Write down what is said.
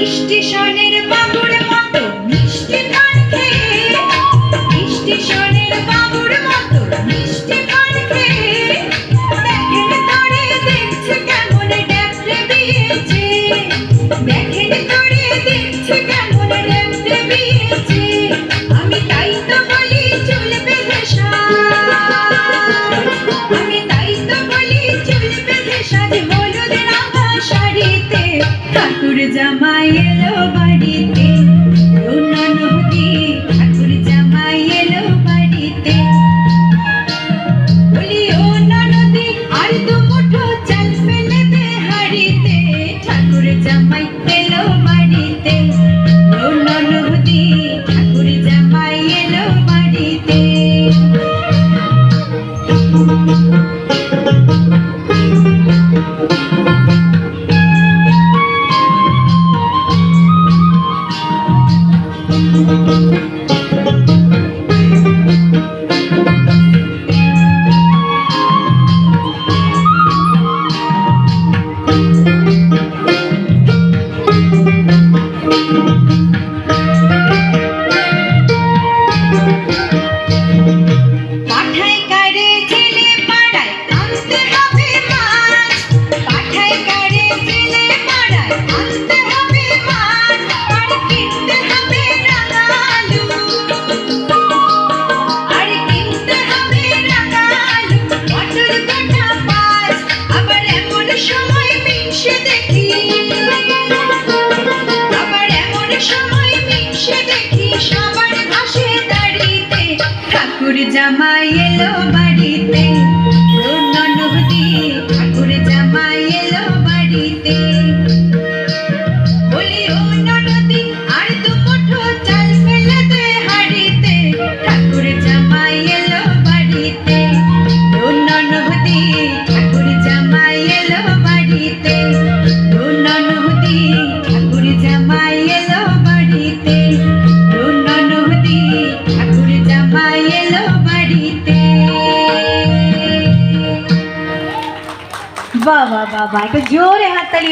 স্টেশনের বাবুর মতো মিষ্টি পান খেয়ে, স্টেশনের বাবুর মতো মিষ্টি পান খেয়ে দেখেন তোরে দেখছে কেমন ড্যাপটে বিয়েছে, দেখেন তোরে দেখছে কেমন ড্যাপটে বিয়েছে। আমি তাই তো বলি চুল বেঁধে সাজ, আমি তাই তো বলি চুল বেঁধে সাজ হলুদ রাঙা শাড়িতে। ঠাকুর জামাই এলো বাড়িতে, ও ননদি ঠাকুর জামাই এলো বাড়িতে। বলি ও ননদি আর দু মুঠো চাল ফেলে দে হাড়িতে, ঠাকুর জামাই এলো বাড়িতে। ও ননদি ঠাকুর জামাই এলো বাড়িতে। ঠাকুর জামাই এলো বাড়িতে, ও ননদি ঠাকুর জামাই এলো বাড়িতে। বলি ও ননদি আর দু মুঠো চাল ফেলে দে হাড়িতে, ঠাকুর জামাই এলো বাড়িতে। ও ননদি ঠাকুর জামাই এলো বাড়িতে, ও ননদি ঠাকুর জামাই এলো বাড়িতে, ও ননদি ঠাকুর জামাই এলো বাড়িতে। বাহ বাহ বাহ বাহ, একটু জোরে হাততালি।